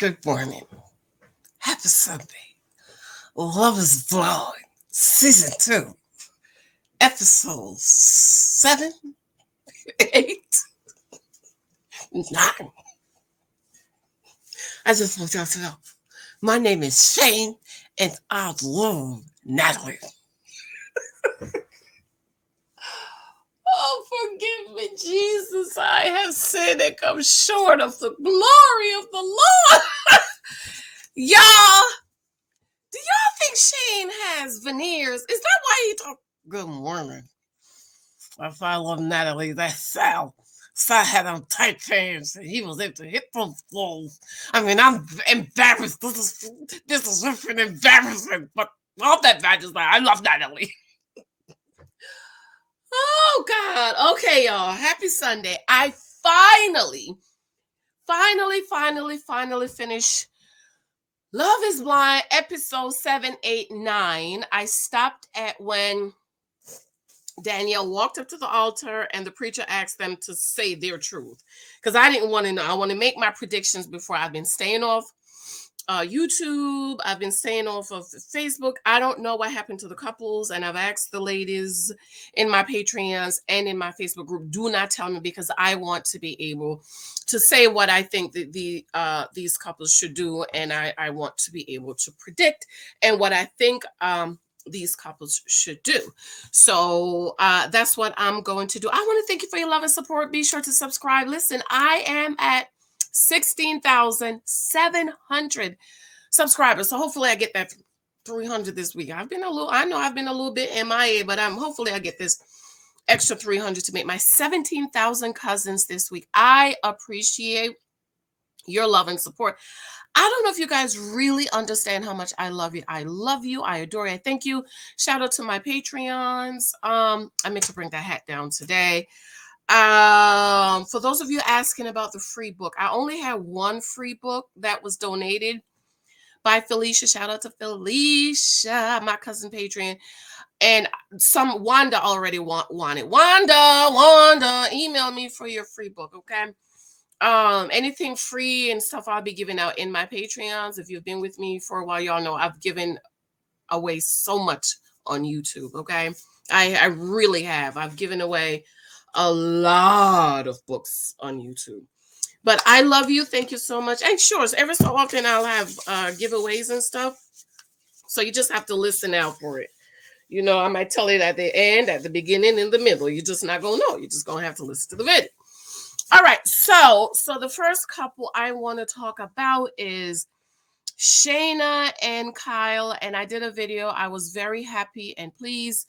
Good morning. Happy Sunday. Love is Blind, Season 2, Episode 7, 8, 9. I just want y'all to know, my name is Shane, and I love Natalie. Oh, forgive me, Jesus. I have sinned and come short of the glory of the Lord. Y'all, do y'all think Shane has veneers? Is that why he talk? Good morning. If I love Natalie, that's Sal. Sal had on tight pants and he was into hip clothes. I mean, I'm embarrassed. This is an embarrassment, but all that matters, I love Natalie. Oh God. Okay, y'all. Happy Sunday. I finally finished Love is Blind, episode 7, 8, 9. I stopped at when Danielle walked up to the altar and the preacher asked them to say their truth. Because I didn't want to know. I want to make my predictions before. I've been staying off YouTube. I've been staying off of Facebook. I don't know what happened to the couples. And I've asked the ladies in my Patreons and in my Facebook group, do not tell me, because I want to be able to say what I think that these couples should do. And I want to be able to predict and what I think these couples should do. So that's what I'm going to do. I want to thank you for your love and support. Be sure to subscribe. Listen, I am at 16,700 subscribers. So hopefully I get that 300 this week. I know I've been a little bit MIA, but hopefully I get this extra 300 to make my 17,000 cousins this week. I appreciate your love and support. I don't know if you guys really understand how much I love you. I love you. I adore you. I thank you. Shout out to my Patreons. I meant to bring that hat down today. For those of you asking about the free book, I only had one free book that was donated by Felicia. Shout out to Felicia, my cousin Patreon. And Wanda already wanted. Wanda, email me for your free book, okay? Anything free and stuff I'll be giving out in my Patreons. If you've been with me for a while, y'all know I've given away so much on YouTube, okay? I really have. I've given away a lot of books on YouTube. But I love you. Thank you so much. And sure, every so often I'll have giveaways and stuff. So you just have to listen out for it. You know, I might tell it at the end, at the beginning, in the middle. You're just not going to know. You're just going to have to listen to the video. All right. So the first couple I want to talk about is Shayna and Kyle. And I did a video. I was very happy and pleased.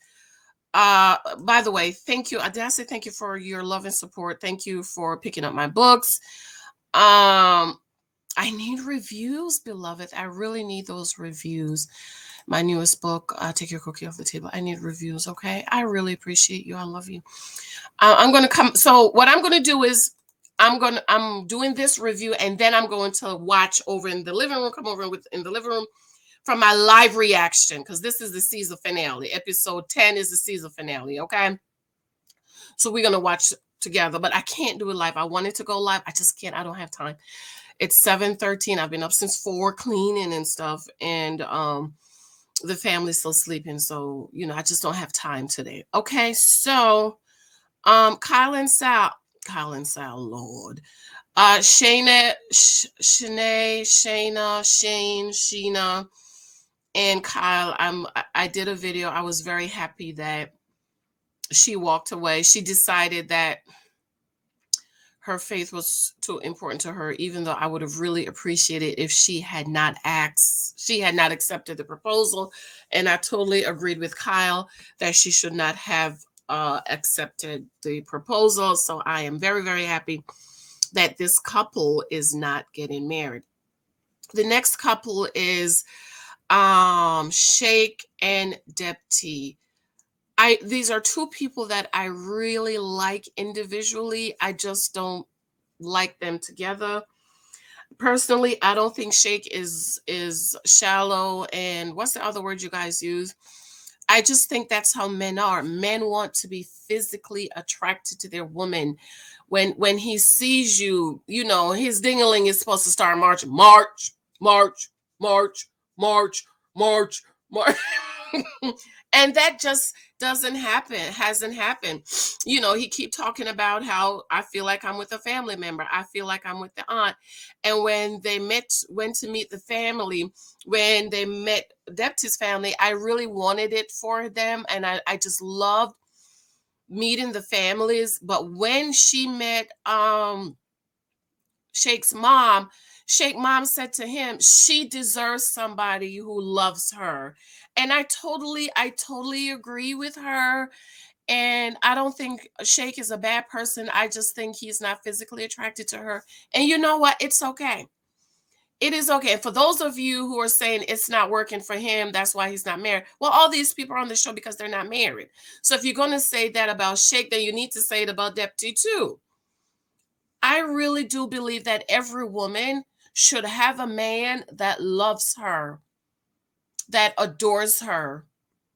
By the way, thank you. Did I say thank you for your love and support? Thank you for picking up my books. I need reviews, beloved. I really need those reviews. My newest book, Take Your Cookie Off the Table. I need reviews, okay? I really appreciate you. I love you. I'm going to come. So what I'm going to do is I'm doing this review, and then I'm going to watch over in the living room, in the living room from my live reaction, because this is the season finale. Episode 10 is the season finale, okay? So we're going to watch together, but I can't do it live. I wanted to go live. I just can't. I don't have time. It's 7:13. I've been up since 4 cleaning and stuff, and the family's still sleeping, so, you know, I just don't have time today. Okay, so Kyle and Sal, Lord. Shayna, Sheena, and Kyle, I did a video. I was very happy that she walked away. She decided that her faith was too important to her, even though I would have really appreciated if she had not accepted the proposal. And I totally agreed with Kyle that she should not have accepted the proposal. So I am very, very happy that this couple is not getting married. The next couple is Shake and Depti. These are two people that I really like individually. I just don't like them together. Personally, I don't think Shake is shallow. And what's the other word you guys use? I just think that's how men are. Men want to be physically attracted to their woman. When he sees you, you know, his ding-a-ling is supposed to start marching. March, march, march, march, march, march. And that just doesn't happen, hasn't happened. You know, he keep talking about how I feel like I'm with a family member. I feel like I'm with the aunt. And when they went to meet the family, when they met Depti's family, I really wanted it for them. And I just loved meeting the families. But when she met Shake's mom, Shake mom said to him, she deserves somebody who loves her. And I totally agree with her. And I don't think Shake is a bad person. I just think he's not physically attracted to her. And you know what? It's okay. It is okay. For those of you who are saying it's not working for him, that's why he's not married. Well, all these people are on the show because they're not married. So if you're going to say that about Shake, then you need to say it about Deputy too. I really do believe that every woman should have a man that loves her, that adores her,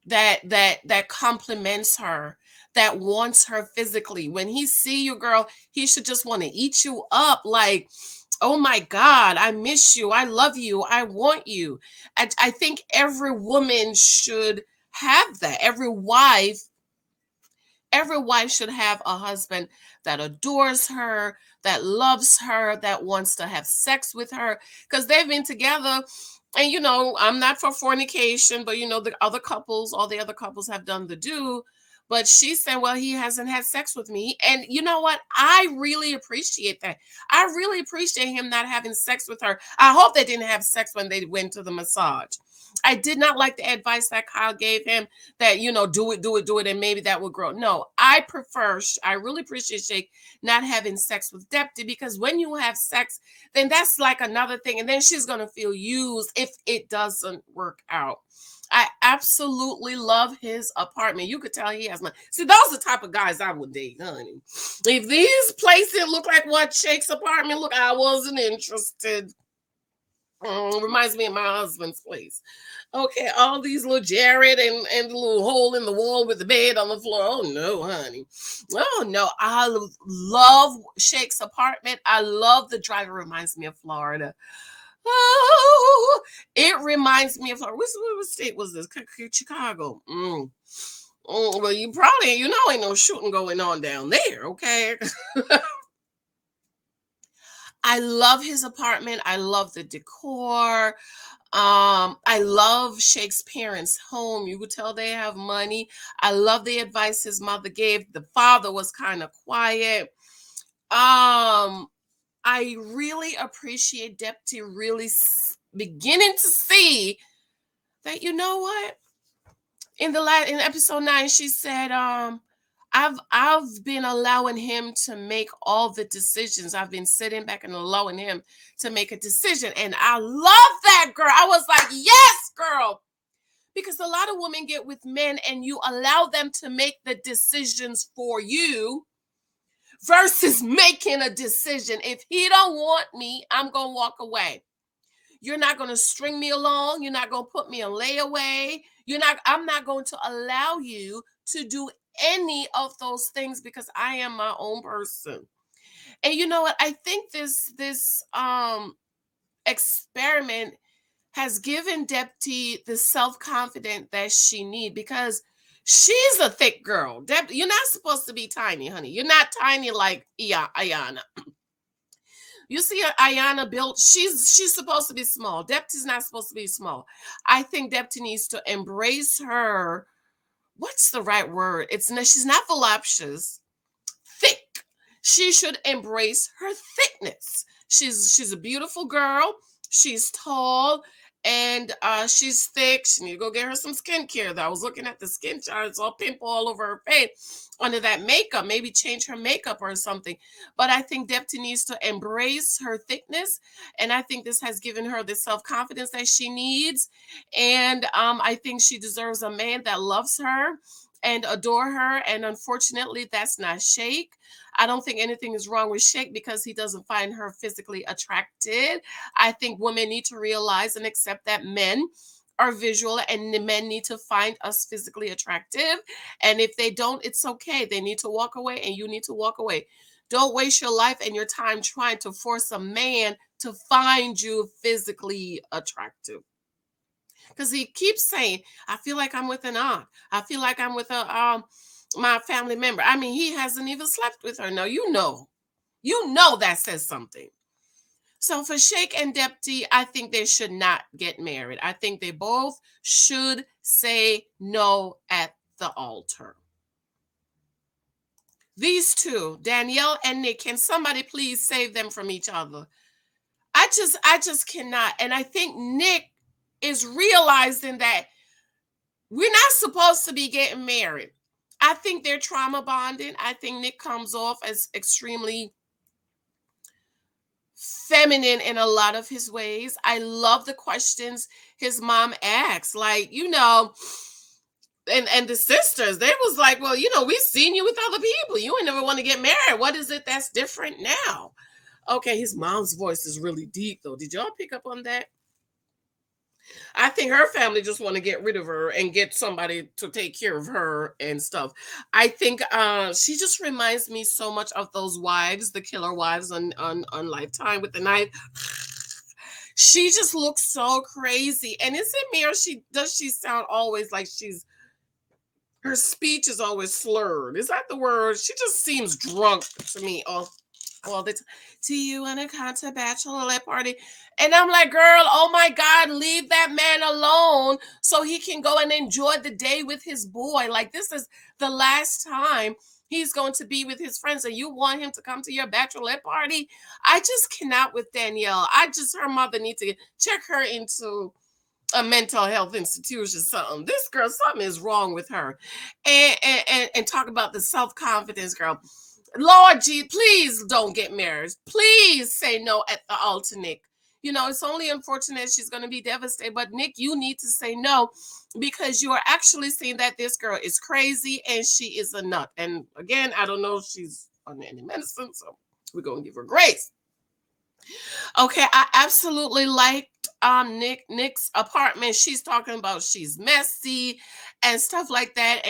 that compliments her, that wants her physically. When he see you, girl, he should just want to eat you up like, oh my God, I miss you. I love you. I want you. I think every woman should have that. Every wife should have a husband that adores her, that loves her, that wants to have sex with her, because they've been together. And you know, I'm not for fornication, but you know, all the other couples have done the do. But she said, well, he hasn't had sex with me. And you know what? I really appreciate that. I really appreciate him not having sex with her. I hope they didn't have sex when they went to the massage. I did not like the advice that Kyle gave him that, you know, do it, do it, do it, and maybe that will grow. No, I really appreciate Shake not having sex with Deputy, because when you have sex, then that's like another thing. And then she's going to feel used if it doesn't work out. I absolutely love his apartment. You could tell he has money. See, those are the type of guys I would date, honey. If these places look like what Shake's apartment look, I wasn't interested. Reminds me of my husband's place. Okay, all these little Jarrette and the little hole in the wall with the bed on the floor. Oh no, honey. Oh no, I love Shake's apartment. I love the drive. It reminds me of Florida. Oh, it reminds me of Florida. What state was this? Chicago. Well, you know ain't no shooting going on down there, okay? I love his apartment. I love the decor. I love Shake's parents' home. You could tell they have money. I love the advice his mother gave. The father was kind of quiet. Um, I really appreciate Deputy really beginning to see that, you know what? In episode 9, she said, I've been allowing him to make all the decisions. I've been sitting back and allowing him to make a decision. And I love that, girl. I was like, yes, girl. Because a lot of women get with men and you allow them to make the decisions for you versus making a decision. If he don't want me, I'm going to walk away. You're not going to string me along. You're not going to put me in layaway. I'm not going to allow you to do any of those things because I am my own person. And you know what? I think this experiment has given Deputy the self-confidence that she need, because she's a thick girl. You're not supposed to be tiny, honey. You're not tiny like IYANNA. You see IYANNA built, she's supposed to be small. Deputy's not supposed to be small. I think Deputy needs to embrace her. What's the right word? She's not voluptuous, thick. She should embrace her thickness. She's a beautiful girl. She's tall and she's thick. She need to go get her some skincare. Though I was looking at the skin chart, it's all pimple all over her face under that makeup. Maybe change her makeup or something. But I think Deputy needs to embrace her thickness, and I think this has given her the self-confidence that she needs. And I think she deserves a man that loves her and adore her. And unfortunately, that's not Shake. I don't think anything is wrong with Shake because he doesn't find her physically attracted. I think women need to realize and accept that men are visual, and the men need to find us physically attractive. And if they don't, it's okay. They need to walk away, and you need to walk away. Don't waste your life and your time trying to force a man to find you physically attractive. Because he keeps saying, I feel like I'm with an aunt. I feel like I'm with a my family member. I mean, he hasn't even slept with her. No, you know that says something. So for Shake and Deputy, I think they should not get married. I think they both should say no at the altar. These two, Danielle and Nick, can somebody please save them from each other? I just cannot. And I think Nick is realizing that we're not supposed to be getting married. I think they're trauma bonding. I think Nick comes off as extremely feminine in a lot of his ways. I love the questions his mom asks, like, and the sisters, they was like, well, we've seen you with other people. You ain't never want to get married. What is it that's different now? Okay, his mom's voice is really deep, though. Did y'all pick up on that? I think her family just want to get rid of her and get somebody to take care of her and stuff. I think she just reminds me so much of those wives, the killer wives on Lifetime with the knife. She just looks so crazy. And is it me, or she sound always like her speech is always slurred? Is that the word? She just seems drunk to me all the time. Do you want to come to a bachelorette party? And I'm like, girl, oh my God, leave that man alone so he can go and enjoy the day with his boy. Like, this is the last time he's going to be with his friends, and you want him to come to your bachelorette party? I just cannot with Danielle. Her mother needs to check her into a mental health institution, something. This girl, something is wrong with her. And talk about the self-confidence, girl. Lord G, please don't get married. Please say no at the altar, Nick. It's only unfortunate she's going to be devastated, but Nick, you need to say no, because you are actually saying that this girl is crazy and she is a nut. And again, I don't know if she's on any medicine, so we're going to give her grace. Okay, I absolutely liked Nick's apartment. She's talking about she's messy and stuff like that.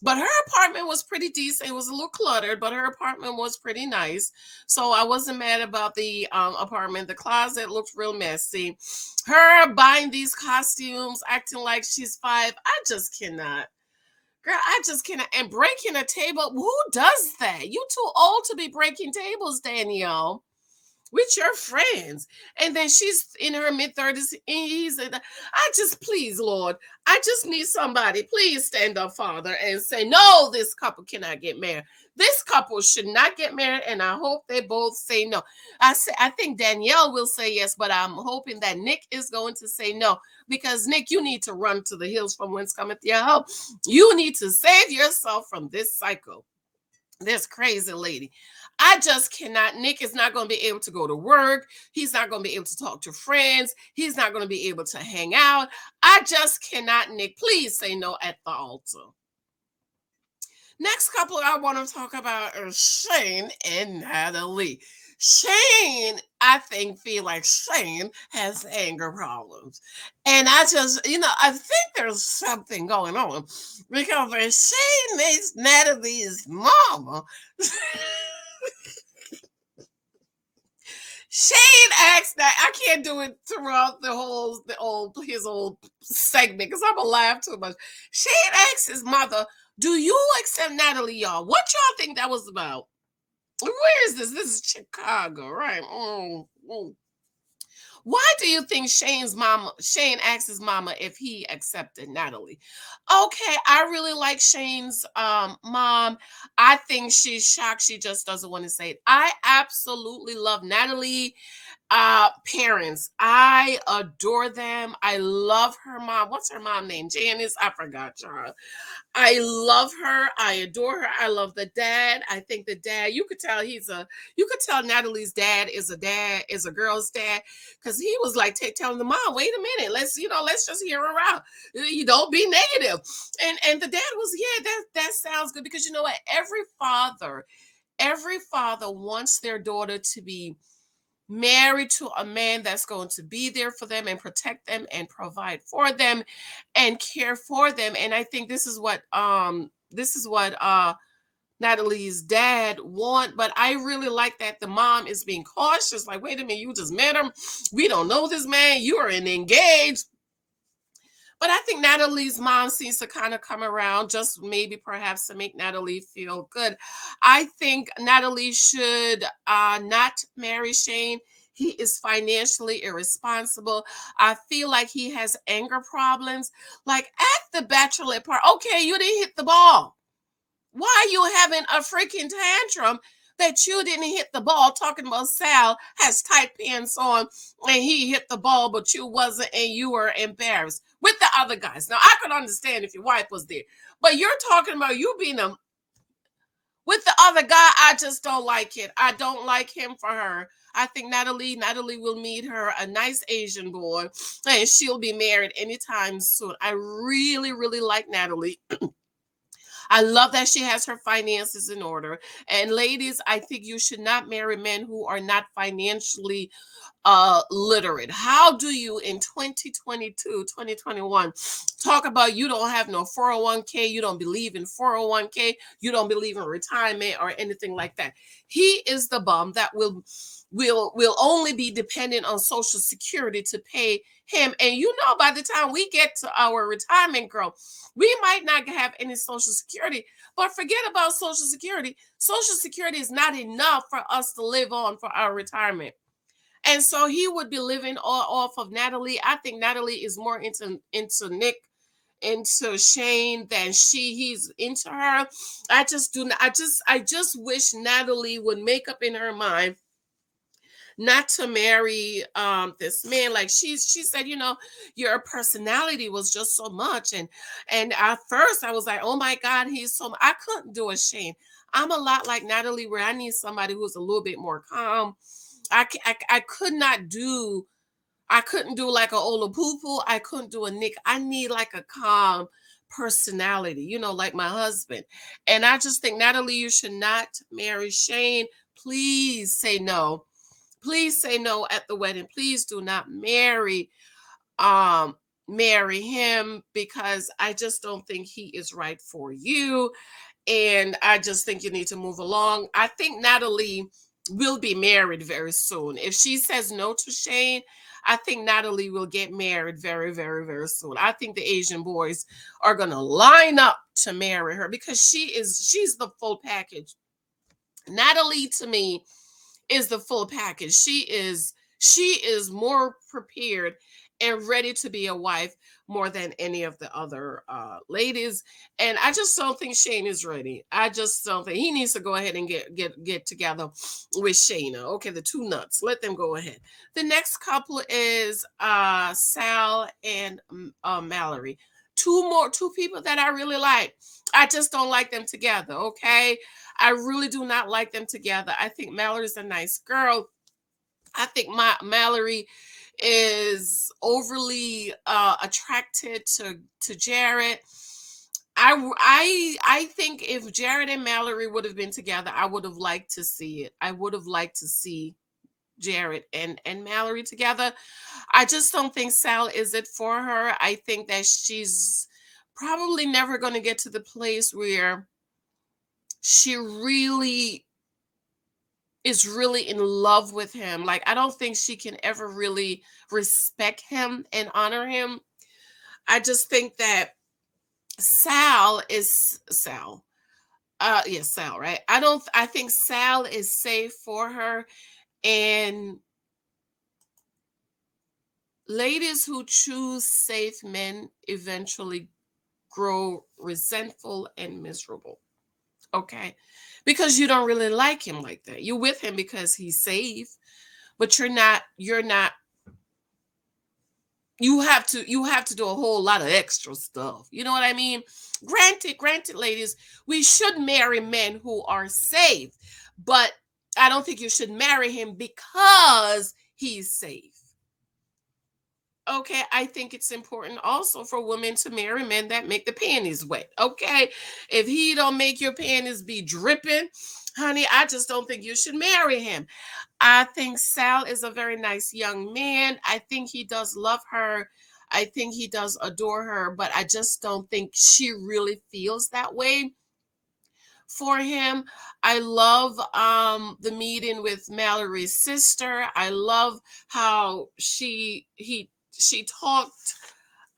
But her apartment was pretty decent. It was a little cluttered, but her apartment was pretty nice. So I wasn't mad about the apartment. The closet looked real messy. Her buying these costumes, acting like she's 5. I just cannot. Girl, I just cannot. And breaking a table, who does that? You too old to be breaking tables, Danielle, with your friends. And then she's in her mid-30s. Please, Lord, I just need somebody. Please stand up, Father, and say, no, this couple cannot get married. This couple should not get married, and I hope they both say no. I think Danielle will say yes, but I'm hoping that Nick is going to say no, because Nick, you need to run to the hills from whence cometh your help. You need to save yourself from this cycle, this crazy lady. I just cannot. Nick is not going to be able to go to work. He's not going to be able to talk to friends. He's not going to be able to hang out. I just cannot, Nick. Please say no at the altar. Next couple I want to talk about are Shane and Natalie. Shane, I feel like Shane has anger problems. And I just, I think there's something going on, because when Shane makes Natalie's mama, Shane asked that. I can't do it throughout his old segment because I'm gonna laugh too much. Shane asked his mother, do you accept Natalie, y'all? What y'all think that was about? Where is this? This is Chicago, right? Why do you think Shane asked his mama if he accepted Natalie? Okay, I really like Shane's mom. I think she's shocked. She just doesn't want to say it. I absolutely love Natalie parents. I adore them. I love her mom. What's her mom name? Janice? I forgot, Charles. I love her. I adore her. I love the dad. I think the dad, you could tell Natalie's dad is a girl's dad, because he was like telling the mom, wait a minute, let's just hear her out. You don't be negative. And the dad was, yeah, that sounds good, because you know what? Every father wants their daughter to be married to a man that's going to be there for them and protect them and provide for them and care for them. And I think this is what Natalie's dad want, but I really like that the mom is being cautious. Like, wait a minute, you just met him. We don't know this man. You are engaged. But I think Natalie's mom seems to kind of come around, just maybe perhaps to make Natalie feel good. I think Natalie should not marry Shane. He is financially irresponsible. I feel like he has anger problems. Like at the bachelorette party, okay, you didn't hit the ball. Why are you having a freaking tantrum that you didn't hit the ball? Talking about Sal has tight pants on and he hit the ball, but you wasn't, and you were embarrassed with the other guys. Now, I could understand if your wife was there, but you're talking about you being with the other guy. I just don't like it. I don't like him for her. I think Natalie will meet her a nice Asian boy and she'll be married anytime soon. I really, really like Natalie. I love that she has her finances in order. And ladies, I think you should not marry men who are not financially literate. How do you in 2022, 2021 talk about you don't have no 401k, you don't believe in 401k, you don't believe in retirement or anything like that? He is the bum that will only be dependent on Social Security to pay him. And by the time we get to our retirement, girl, we might not have any Social Security, but forget about Social Security. Social Security is not enough for us to live on for our retirement. And so he would be living off of Natalie. I think Natalie is more into Nick, into Shane than he's into her. I just wish Natalie would make up in her mind not to marry this man. Like she said, your personality was just so much, and at first I was like, oh my God, I couldn't do a Shane. I'm a lot like Natalie, where I need somebody who's a little bit more calm. I couldn't do like a Olapupu. I couldn't do a Nick. I need like a calm personality, like my husband. And I just think, Natalie, you should not marry Shane. Please say no. Please say no at the wedding. Please do not marry him, because I just don't think he is right for you. And I just think you need to move along. I think Natalie will be married very soon. If she says no to Shane, I think Natalie will get married very, very, very soon. I think the Asian boys are going to line up to marry her, because she's the full package. Natalie, to me, is the full package. She is more prepared and ready to be a wife more than any of the other ladies. And I just don't think Shane is ready. I just don't think he needs to go ahead and get together with Shayna. Okay, the two nuts. Let them go ahead. The next couple is Sal and Mallory. Two people that I really like. I just don't like them together. Okay, I really do not like them together. I think Mallory's a nice girl. I think Mallory is overly attracted to Jarrette. I think if Jarrette and Mallory would have been together, I would have liked to see it. I would have liked to see Jarrette and Mallory together. I just don't think Sal is it for her. I think that she's probably never going to get to the place where she really is really in love with him. Like, I don't think she can ever really respect him and honor him. I just think that Sal is Sal. Yes, Sal, right? I think Sal is safe for her. And ladies who choose safe men eventually grow resentful and miserable. Okay? Because you don't really like him like that. You're with him because he's safe, but you're not you have to do a whole lot of extra stuff. You know what I mean? Granted, ladies, we should marry men who are safe, but I don't think you should marry him because he's safe. Okay, I think it's important also for women to marry men that make the panties wet. Okay, if he don't make your panties be dripping, Honey, I just don't think you should marry him. I think Sal is a very nice young man. I think he does love her. I think he does adore her, but I just don't think she really feels that way for him. I love the meeting with Mallory's sister. I love how she talked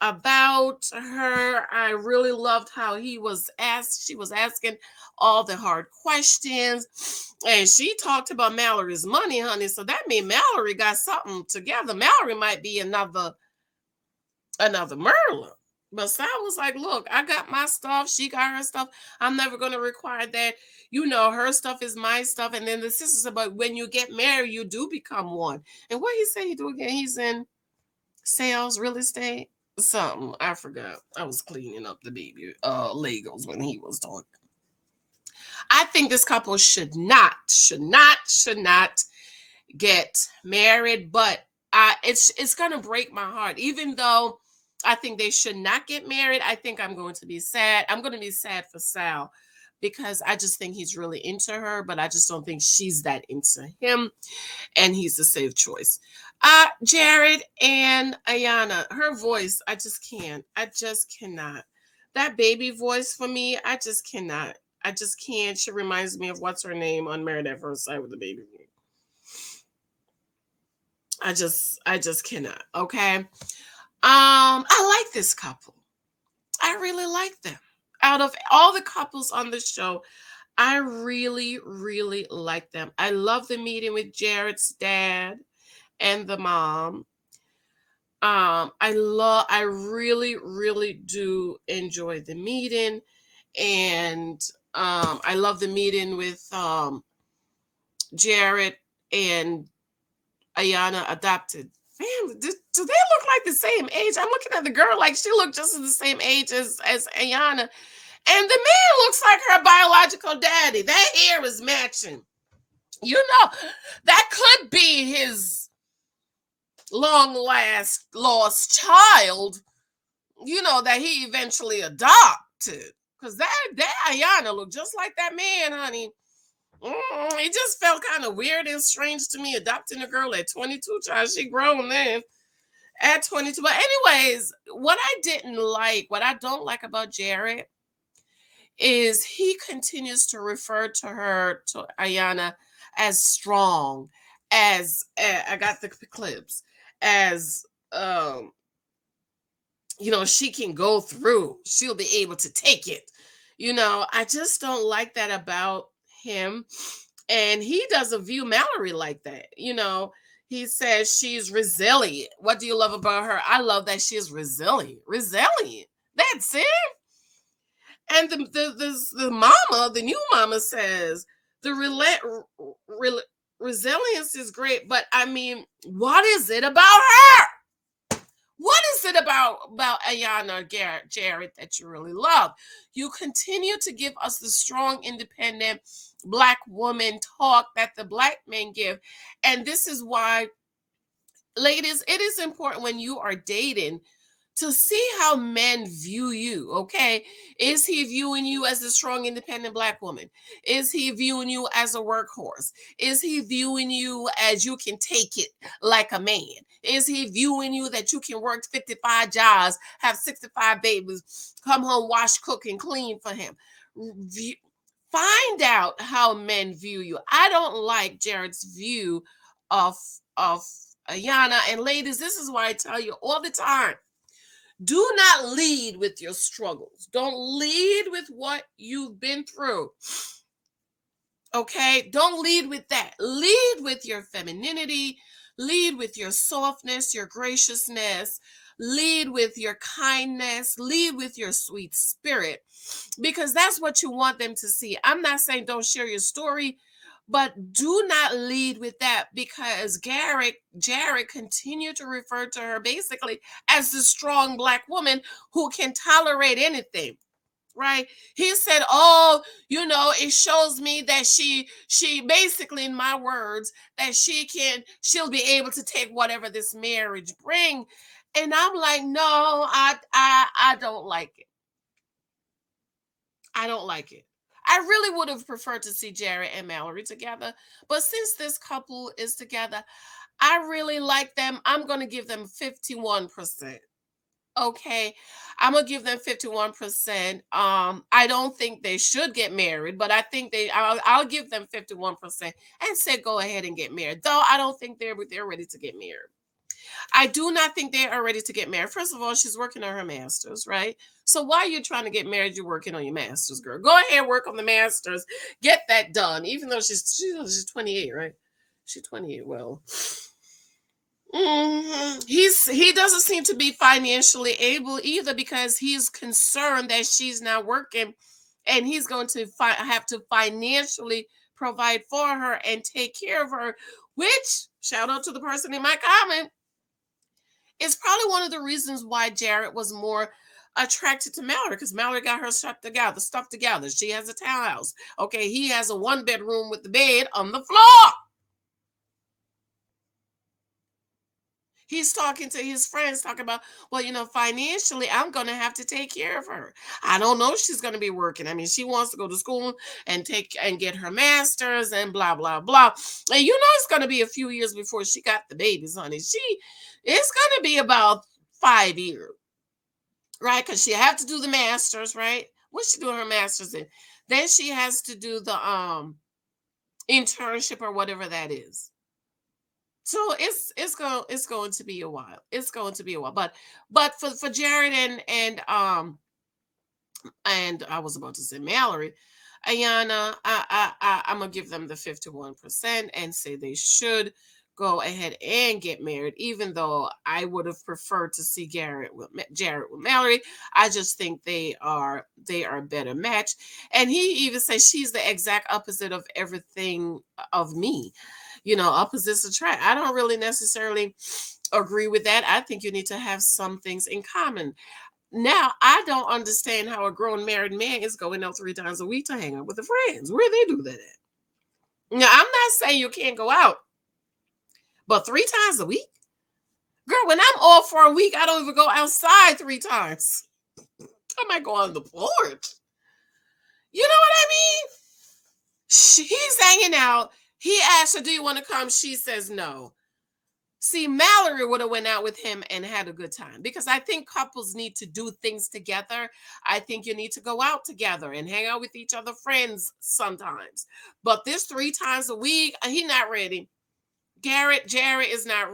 about her. I really loved how she was asking all the hard questions. And she talked about Mallory's money, honey. So that means Mallory got something together. Mallory might be another Merlin. But Sal was like, look, I got my stuff. She got her stuff. I'm never going to require that. Her stuff is my stuff. And then the sister said, but when you get married, you do become one. And what he say he do again? He's in sales, real estate, something. I forgot. I was cleaning up the baby Legos when he was talking. I think this couple should not get married, but it's gonna break my heart. Even though I think they should not get married, I think I'm going to be sad. I'm going to be sad for Sal because I just think he's really into her, but I just don't think she's that into him, and he's the safe choice. Jarrette and IYANNA, her voice, I just can't. I just cannot. That baby voice for me, I just cannot. I just can't. She reminds me of what's her name on Married at First Sight with the baby. I just cannot. Okay. I like this couple. I really like them. Out of all the couples on the show, I really, really like them. I love the meeting with Jarrette's dad and the mom. I really, really do enjoy the meeting. And I love the meeting with Jarrette and IYANNA adopted family. Do they look like the same age? I'm looking at the girl like she looked just the same age as IYANNA. And the man looks like her biological daddy. That hair is matching. That could be his lost child, that he eventually adopted. Because that IYANNA looked just like that man, honey. It just felt kind of weird and strange to me adopting a girl at 22. Child, she grown then at 22. But anyways, what I don't like about Jarrette is he continues to refer to IYANNA as strong, as I got the clips, as she can go through, she'll be able to take it. I just don't like that about him. And he doesn't view Mallory like that. He says she's resilient. What do you love about her? I love that she's resilient. That's it. And the mama, the new mama, says the resilience is great, but I mean, what is it about her? What is it about IYANNA or Jarrette that you really love? You continue to give us the strong, independent Black woman talk that the Black men give. And this is why, ladies, it is important when you are dating to see how men view you, okay? Is he viewing you as a strong, independent Black woman? Is he viewing you as a workhorse? Is he viewing you as you can take it like a man? Is he viewing you that you can work 55 jobs, have 65 babies, come home, wash, cook, and clean for him? Find out how men view you. I don't like Jarrette's view of IYANNA. And ladies, this is why I tell you all the time, do not lead with your struggles. Don't lead with what you've been through. Okay? Don't lead with that. Lead with your femininity. Lead with your softness, your graciousness. Lead with your kindness. Lead with your sweet spirit. Because that's what you want them to see. I'm not saying don't share your story, but do not lead with that, because Jarrette continued to refer to her basically as the strong Black woman who can tolerate anything, right? He said, oh, it shows me that she basically, in my words, that she'll be able to take whatever this marriage bring. And I'm like, no, I don't like it. I don't like it. I really would have preferred to see Jarrette and Mallory together. But since this couple is together, I really like them. I'm going to give them 51%. Okay. I'm going to give them 51%. I don't think they should get married, but I think I'll give them 51% and say go ahead and get married. Though I don't think they're ready to get married. I do not think they are ready to get married. First of all, she's working on her master's, right? So while you're trying to get married, you're working on your master's, girl. Go ahead, work on the master's, get that done. Even though she's 28, right? She's 28. Well, he doesn't seem to be financially able either because he's concerned that she's not working, and he's going to have to financially provide for her and take care of her. Which, shout out to the person in my comment, is probably one of the reasons why Jarrette was more attracted to Mallory, because Mallory got her stuff together. She has a townhouse. Okay, he has a 1-bedroom with the bed on the floor. He's talking to his friends, talking about, well, financially, I'm going to have to take care of her. I don't know if she's going to be working. I mean, she wants to go to school and get her master's and blah, blah, blah. And it's going to be a few years before she got the babies, honey. It's going to be about 5 years, right? Because she have to do the master's, right? What's she doing her master's in? Then she has to do the internship or whatever that is. So it's going to be a while. It's going to be a while. But for Jarrette and I was about to say Mallory, IYANNA, I'm gonna give them the 51% and say they should go ahead and get married, even though I would have preferred to see Jarrette with Mallory. I just think they are a better match. And he even says she's the exact opposite of everything of me. Opposites attract. I don't really necessarily agree with that. I think you need to have some things in common. Now, I don't understand how a grown married man is going out 3 times a week to hang out with the friends. Where they do that at? Now, I'm not saying you can't go out, but 3 times a week? Girl, when I'm off for a week, I don't even go outside 3 times. I might go on the porch. You know what I mean? He's hanging out. He asked her, do you want to come? She says no. See, Mallory would have went out with him and had a good time, because I think couples need to do things together. I think you need to go out together and hang out with each other friends sometimes. But this 3 times a week, he's not ready. Jarrette is not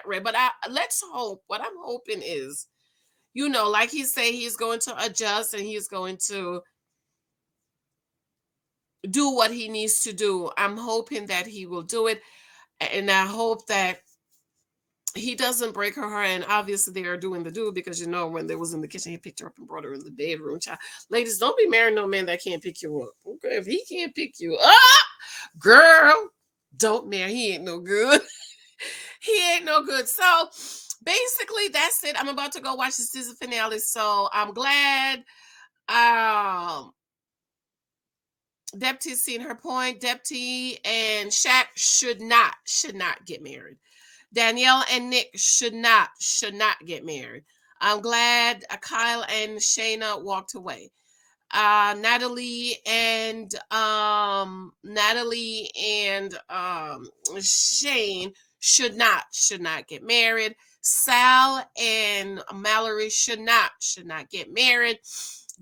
ready. But let's hope. What I'm hoping is, like he say, he's going to adjust and he's going to do what he needs to do. I'm hoping that he will do it. And I hope that he doesn't break her heart. And obviously they are doing the do, because when they was in the kitchen, he picked her up and brought her in the bedroom. Child. Ladies, don't be marrying no man that can't pick you up. Okay, if he can't pick you up, girl, don't marry. He ain't no good. He ain't no good. So basically that's it. I'm about to go watch the season finale. So I'm glad Deputy's seen her point. Deputy and Shaq should not get married. Danielle and Nick should not get married. I'm glad Kyle and Shayna walked away. Natalie and Shane should not get married. Sal and Mallory should not get married.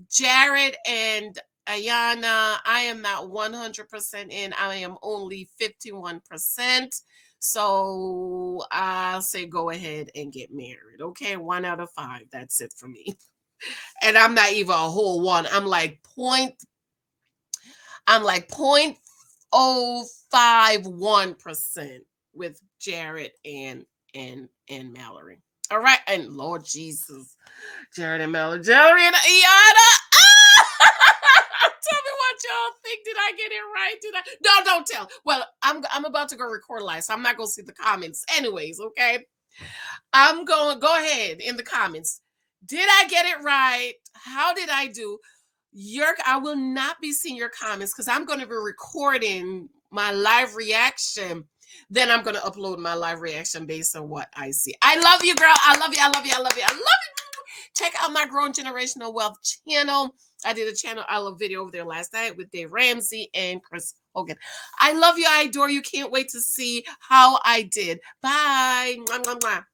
Jarrette and IYANNA, I am not 100% in. I am only 51%. So I'll say go ahead and get married. Okay, 1 out of 5. That's it for me. And I'm not even a whole 1. I'm like 0.051% with Jarrette and Mallory. All right, and Lord Jesus, Jarrette and Mallory, Jarrette and IYANNA. Tell me what y'all think. Did I get it right? No, don't tell. Well, I'm about to go record live, so I'm not gonna see the comments anyways. Okay, I'm going to go ahead in the comments. Did I get it right? How did I do? I will not be seeing your comments because I'm going to be recording my live reaction. Then I'm going to upload my live reaction based on what I see. I love you, girl. I love you. I love you. I love you. I love you. Check out my Growing Generational Wealth channel. I did a channel I love video over there last night with Dave Ramsey and Chris Hogan. I love you. I adore you. Can't wait to see how I did. Bye. Mwah, mwah, mwah.